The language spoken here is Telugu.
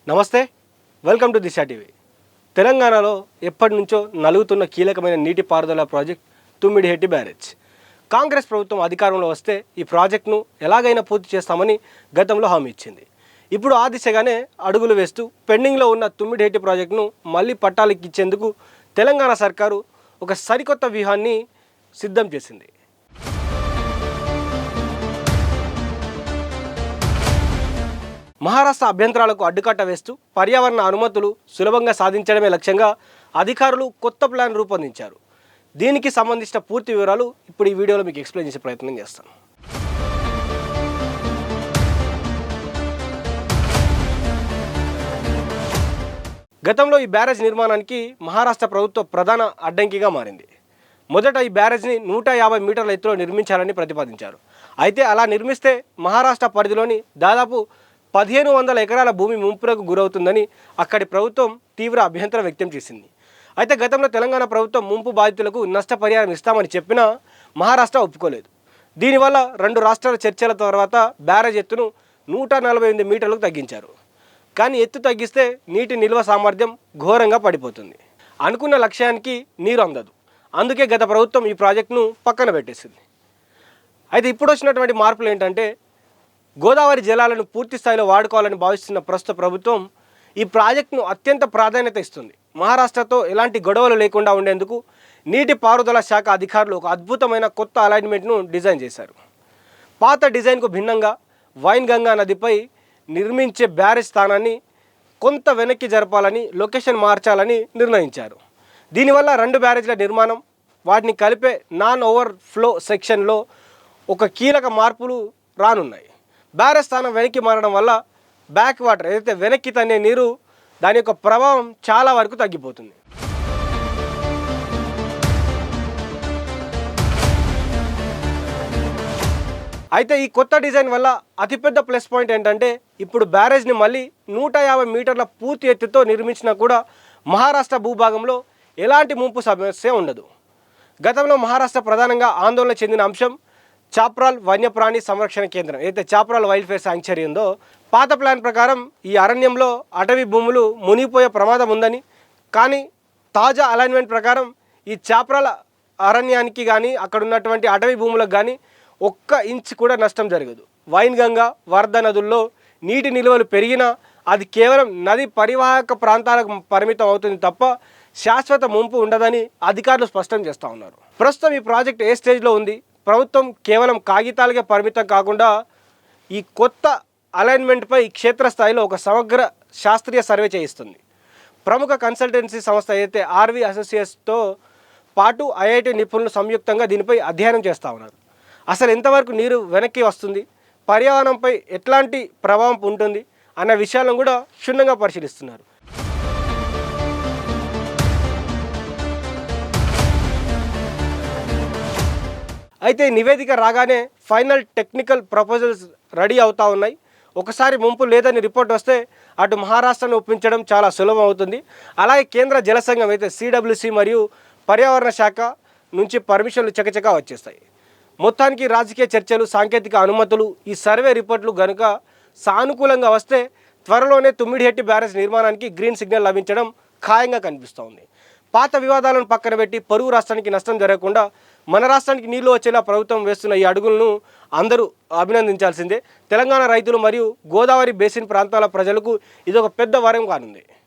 నమస్తే, వెల్కమ్ టు దిశ టీవీ. తెలంగాణలో ఎప్పటి నుంచో నలుగుతున్న కీలకమైన నీటిపారుదల ప్రాజెక్ట్ తుమ్మిడిహెట్టి బ్యారేజ్. కాంగ్రెస్ ప్రభుత్వం అధికారంలో వస్తే ఈ ప్రాజెక్టును ఎలాగైనా పూర్తి చేస్తామని గతంలో హామీ ఇచ్చింది. ఇప్పుడు ఆ దిశగానే అడుగులు వేస్తూ పెండింగ్లో ఉన్న తుమ్మిడిహెట్టి ప్రాజెక్టును మళ్ళీ పట్టాలెక్కించేందుకు తెలంగాణ సర్కారు ఒక సరికొత్త వ్యూహాన్ని సిద్ధం చేసింది. మహారాష్ట్ర అభ్యంతరాలకు అడ్డుకట్ట వేస్తూ పర్యావరణ అనుమతులు సులభంగా సాధించడమే లక్ష్యంగా అధికారులు కొత్త ప్లాన్ రూపొందించారు. దీనికి సంబంధించిన పూర్తి వివరాలు ఇప్పుడు ఈ వీడియోలో మీకు ఎక్స్ప్లెయిన్ చేసే ప్రయత్నం చేస్తాను. గతంలో ఈ బ్యారేజ్ నిర్మాణానికి మహారాష్ట్ర ప్రభుత్వ ప్రధాన అడ్డంకిగా మారింది. మొదట ఈ బ్యారేజ్ని 150 మీటర్ల ఎత్తులో నిర్మించాలని ప్రతిపాదించారు. అయితే అలా నిర్మిస్తే మహారాష్ట్ర పరిధిలోని దాదాపు 1500 ఎకరాల భూమి ముంపునకు గురవుతుందని అక్కడి ప్రభుత్వం తీవ్ర అభ్యంతరం వ్యక్తం చేసింది. అయితే గతంలో తెలంగాణ ప్రభుత్వం ముంపు బాధితులకు నష్టపరిహారం ఇస్తామని చెప్పినా మహారాష్ట్ర ఒప్పుకోలేదు. దీనివల్ల రెండు రాష్ట్రాల చర్చల తర్వాత బ్యారేజ్ ఎత్తును 148 మీటర్లకు తగ్గించారు. కానీ ఎత్తు తగ్గిస్తే నీటి నిల్వ సామర్థ్యం ఘోరంగా పడిపోతుంది. అనుకున్న లక్ష్యానికి నీరు అందదు. అందుకే గత ప్రభుత్వం ఈ ప్రాజెక్టును పక్కన పెట్టేసింది. అయితే ఇప్పుడు వచ్చినటువంటి మార్పులు ఏంటంటే, గోదావరి జలాలను పూర్తి స్థాయిలో వాడుకోవాలని భావిస్తున్న ప్రస్తుత ప్రభుత్వం ఈ ప్రాజెక్టును అత్యంత ప్రాధాన్యత ఇస్తుంది. మహారాష్ట్రతో ఎలాంటి గొడవలు లేకుండా ఉండేందుకు నీటిపారుదల శాఖ అధికారులు ఒక అద్భుతమైన కొత్త అలైన్మెంట్ను డిజైన్ చేశారు. పాత డిజైన్కు భిన్నంగా వైన్గంగా నదిపై నిర్మించే బ్యారేజ్ స్థానాన్ని కొంత వెనక్కి జరపాలని, లొకేషన్ మార్చాలని నిర్ణయించారు. దీనివల్ల రెండు బ్యారేజ్ల నిర్మాణం, వాటిని కలిపే నాన్ ఓవర్ ఫ్లో సెక్షన్లో ఒక కీలక మార్పులు రానున్నాయి. బ్యారేజ్ స్థానం వెనక్కి మారడం వల్ల బ్యాక్ వాటర్ ఏదైతే వెనక్కి తన్నే నీరు, దాని యొక్క ప్రభావం చాలా వరకు తగ్గిపోతుంది. అయితే ఈ కొత్త డిజైన్ వల్ల అతిపెద్ద ప్లస్ పాయింట్ ఏంటంటే, ఇప్పుడు బ్యారేజ్ని మళ్ళీ 150 మీటర్ల పూర్తి ఎత్తుతో నిర్మించినా కూడా మహారాష్ట్ర భూభాగంలో ఎలాంటి ముంపు సమస్య ఉండదు. గతంలో మహారాష్ట్ర ప్రధానంగా ఆందోళన చెందిన అంశం చాప్రాల్ వన్యప్రాణి సంరక్షణ కేంద్రం, ఏదైతే చాప్రాల్ వైల్డ్ ఫేర్ శాంక్చురీ ఉందో, పాత ప్లాన్ ప్రకారం ఈ అరణ్యంలో అటవీ భూములు మునిగిపోయే ప్రమాదం ఉందని, కానీ తాజా అలైన్మెంట్ ప్రకారం ఈ చాప్రాల అరణ్యానికి కానీ అక్కడ ఉన్నటువంటి అటవీ భూములకు కానీ 1 ఇంచ్ కూడా నష్టం జరగదు. వైన్గంగా, వరద నదుల్లో నీటి నిల్వలు పెరిగినా అది కేవలం నది పరివాహక ప్రాంతాలకు పరిమితం అవుతుంది తప్ప శాశ్వత ముంపు ఉండదని అధికారులు స్పష్టం చేస్తూ ఉన్నారు. ప్రస్తుతం ఈ ప్రాజెక్ట్ ఏ స్టేజ్లో ఉంది? ప్రభుత్వం కేవలం కాగితాలకే పరిమితం కాకుండా ఈ కొత్త అలైన్మెంట్పై క్షేత్రస్థాయిలో ఒక సమగ్ర శాస్త్రీయ సర్వే చేయిస్తుంది. ప్రముఖ కన్సల్టెన్సీ సంస్థ అయితే ఆర్వి అసోసియేట్స్తో పాటు ఐఐటి నిపుణులు సంయుక్తంగా దీనిపై అధ్యయనం చేస్తూ ఉన్నారు. అసలు ఎంతవరకు నీరు వెనక్కి వస్తుంది, పర్యావరణంపై ఎట్లాంటి ప్రభావం ఉంటుంది అన్న విషయాలను కూడా క్షుణ్ణంగా పరిశీలిస్తున్నారు. అయితే నివేదిక రాగానే ఫైనల్ టెక్నికల్ ప్రపోజల్స్ రెడీ అవుతూ ఉన్నాయి. ఒకసారి ముంపు లేదని రిపోర్ట్ వస్తే అటు మహారాష్ట్రను ఒప్పించడం చాలా సులభం అవుతుంది. అలాగే కేంద్ర జల సంఘం అయితే సిడబ్ల్యూసి మరియు పర్యావరణ శాఖ నుంచి పర్మిషన్లు చకచకా వచ్చేస్తాయి. మొత్తానికి రాజకీయ చర్చలు, సాంకేతిక అనుమతులు, ఈ సర్వే రిపోర్ట్లు కనుక సానుకూలంగా వస్తే త్వరలోనే తుమ్మిడిహెట్టి బ్యారేజ్ నిర్మాణానికి గ్రీన్ సిగ్నల్ లభించడం ఖాయంగా కనిపిస్తోంది. పాత వివాదాలను పక్కన పెట్టి పొరుగు రాష్ట్రానికి నష్టం జరగకుండా మన రాష్ట్రానికి నీళ్లు వచ్చేలా ప్రభుత్వం వేస్తున్న ఈ అడుగులను అందరూ అభినందించాల్సిందే. తెలంగాణ రైతులు మరియు గోదావరి బేసిన్ ప్రాంతాల ప్రజలకు ఇది ఒక పెద్ద వరం కానుంది.